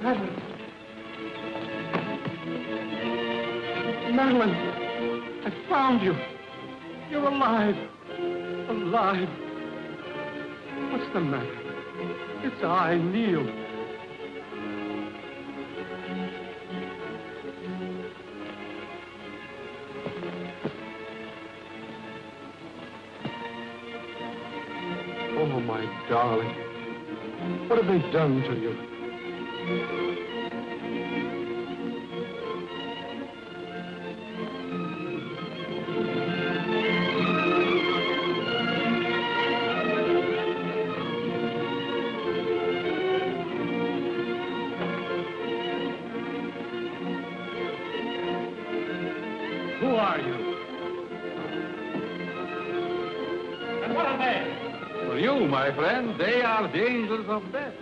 N: Madeline. Madeline, I found you. You're alive. Alive. What's the matter? It's I, Neil. Oh, my darling. What have they done to you?
I: Who are you? And what are they?
J: For you, my friend, they are the angels of death.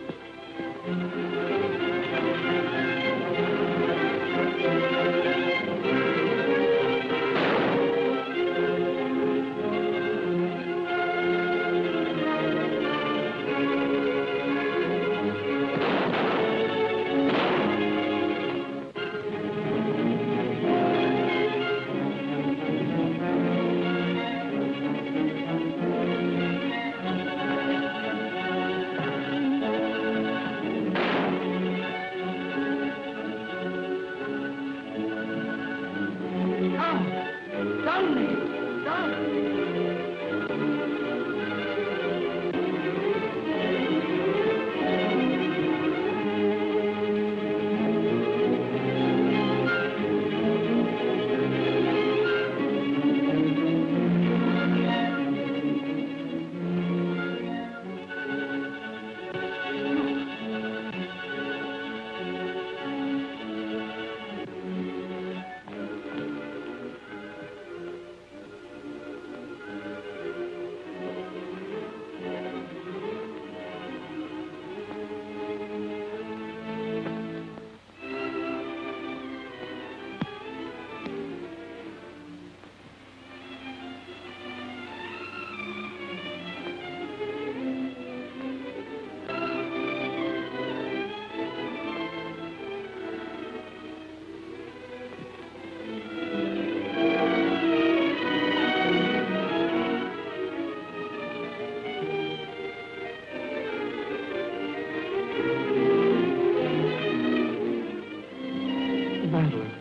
N: Madeline,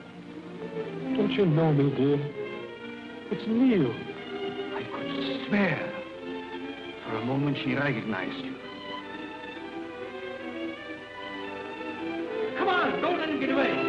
N: don't you know me, dear? It's Neil.
J: I could swear. For a moment she recognized you.
I: Come on, don't let him get away.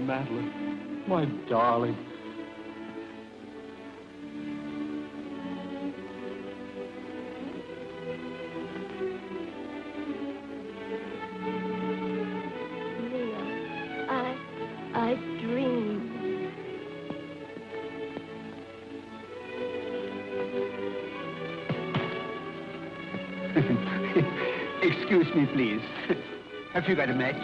N: Madeline, my darling.
H: I dreamed.
J: Excuse me, please. Have you got a match?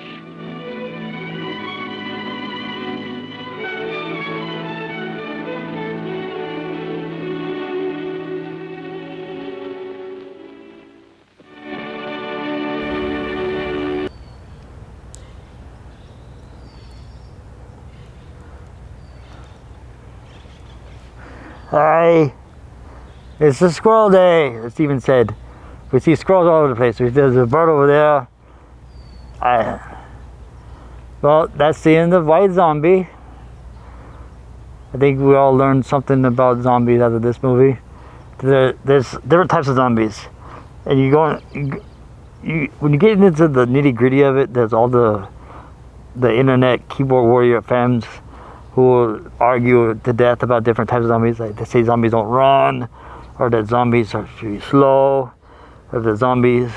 E: Hi, it's a squirrel day, as Steven said. We see squirrels all over the place. There's a bird over there. Well, that's the end of White Zombie. I think we all learned something about zombies out of this movie. There's different types of zombies, and when you get into the nitty gritty of it, there's all the internet keyboard warrior fans who will argue to death about different types of zombies. Like they say zombies don't run, or that zombies are too slow, or the zombies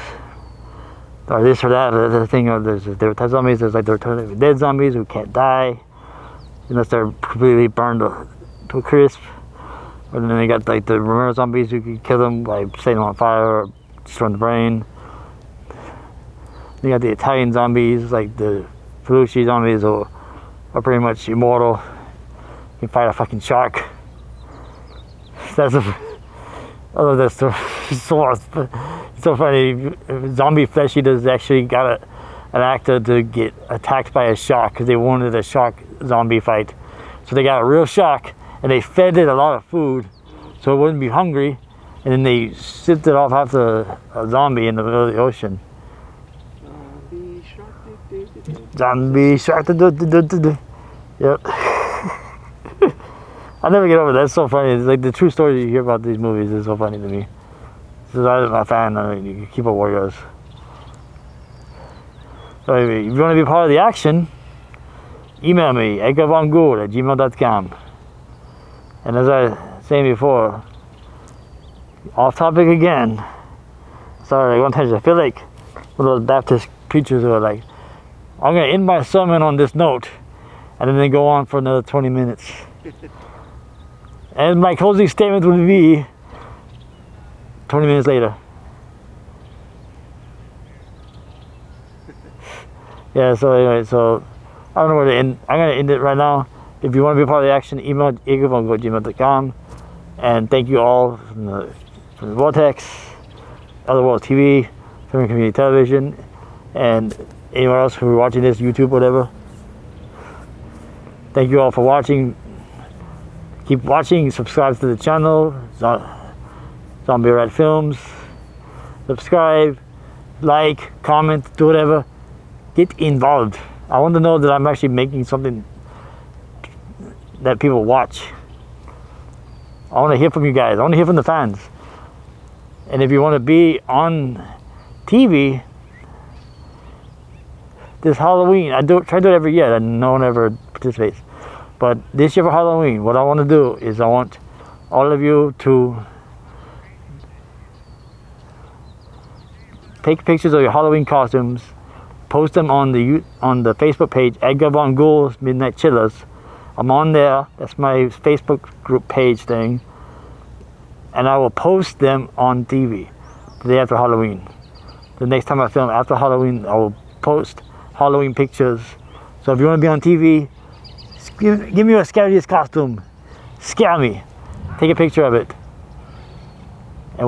E: or this or that or the other thing. Or there's different types of zombies. There's like the Return of the Dead zombies who can't die unless they're completely burned to a crisp. And then they got like the Romero zombies who can kill them by setting them on fire or destroying the brain. Then you got the Italian zombies, like the Felucci zombies, who are pretty much immortal. You can fight a fucking shark. I love that story. It's so funny. Zombie Flesh Eaters actually got an actor to get attacked by a shark because they wanted a shark zombie fight. So they got a real shark and they fed it a lot of food so it wouldn't be hungry, and then they sipped it off after a zombie in the middle of the ocean. Zombie shark. Yep. I'll never get over that. It's so funny. It's like the true stories you hear about these movies is so funny to me. Since I was a fan, I mean, you keep up warriors. So anyway, if you want to be part of the action, email me, edgarvonghoul@gmail.com. And as I was saying before, off topic again. Sorry, one time I feel like one of those Baptist preachers who are like, I'm going to end my sermon on this note, and then they go on for another 20 minutes. And my closing statement would be 20 minutes later. Yeah, so anyway, so I don't know where to end. I'm going to end it right now. If you want to be part of the action, email edgarvonghoul@gmail.com. And thank you all from the Vortex, Otherworld TV, Film Community Television, and anyone else who are watching this, YouTube, whatever. Thank you all for watching. Keep watching. Subscribe to the channel, Zombierat Films. Subscribe, like, comment, do whatever. Get involved. I want to know that I'm actually making something that people watch. I want to hear from you guys. I want to hear from the fans. And if you want to be on TV this Halloween, I try to do it every year and no one ever participates. But this year for Halloween, what I want to do is I want all of you to take pictures of your Halloween costumes, post them on the Facebook page, Edgar Von Ghoul's Midnight Chillers. I'm on there. That's my Facebook group page thing. And I will post them on TV the day after Halloween. The next time I film after Halloween, I will post Halloween pictures. So if you want to be on TV, give me a scariest costume. Scare me. Take a picture of it. And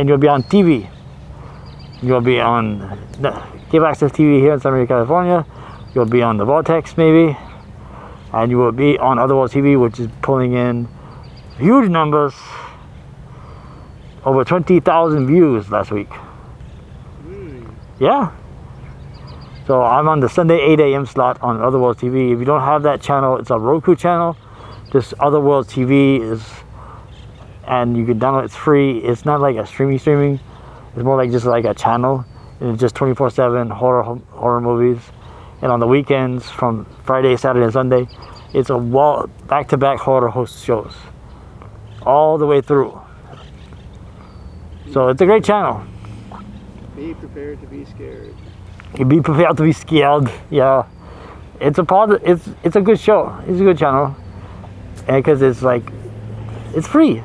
E: you'll be on TV. You'll be on Cable Access TV here in San Diego, California. You'll be on the Vortex maybe. And you will be on Otherworld TV, which is pulling in huge numbers. Over 20,000 views last week. Yeah. So I'm on the Sunday 8 a.m. slot on Otherworld TV. If you don't have that channel, it's a Roku channel. Just Otherworld TV and you can download it. It's free. It's not like a streaming. It's more like just like a channel. And it's just 24/7 horror movies. And on the weekends, from Friday, Saturday, and Sunday, it's a back-to-back horror host shows. All the way through. So it's a great channel.
F: Be prepared to be scared.
E: Be prepared to be scared. Yeah. It's a good show. It's a good channel. And because it's like, it's free.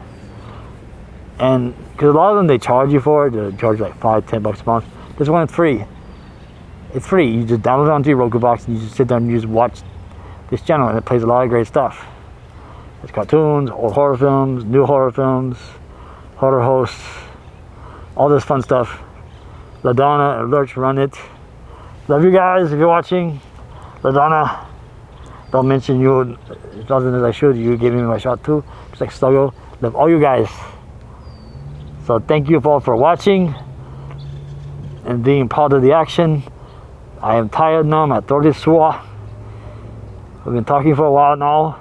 E: And because a lot of them, they charge you for it. They charge like $5-10 a month. This one is free. It's free. You just download it onto your Roku box and you just sit down and you just watch this channel, and it plays a lot of great stuff. There's cartoons, old horror films, new horror films, horror hosts, all this fun stuff. LaDonna, Lurch, run it. Love you guys if you're watching. LaDonna, don't mention you as often as I should. You gave me my shot too. Just like Stogo. Love all you guys. So thank you all for watching and being part of the action. I am tired now. My throat is sore. We've been talking for a while now.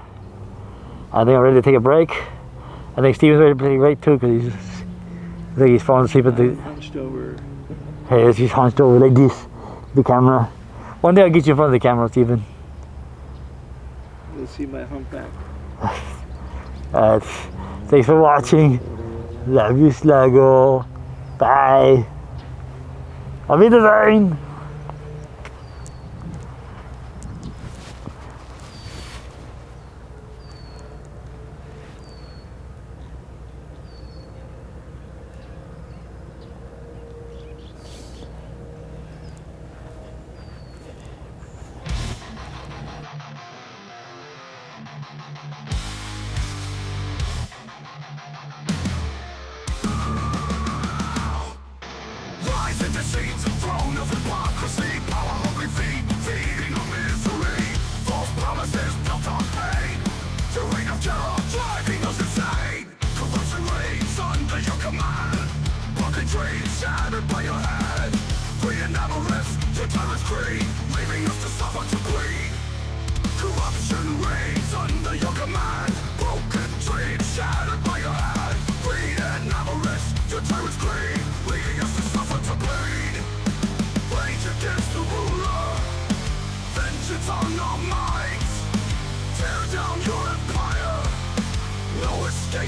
E: I think I'm ready to take a break. I think Steven's ready to take a break too, because I think he's falling asleep at the...
F: Hunched over.
E: Hey, he's hunched over like this, the camera. One day I'll get you in front of the camera, Steven.
F: You'll see my humpback.
E: Thanks for watching. Love you, Sluggo. Bye. Auf Wiedersehen.
O: Rise into scenes of throne of hypocrisy, power-hungry feet, feeding on misery. False promises built on pain, the reign of terror driving us insane. Corruption reigns under your command, broken dreams shattered by your hand. Greed and avarice to tyrant's creed, leaving us to suffer to bleed. Corruption reigns under your command, broken dreams shattered by your hand. Greed and avarice to tyrant's creed, leaving us to suffer to bleed. Rage against the ruler, vengeance on our minds. Tear down your empire.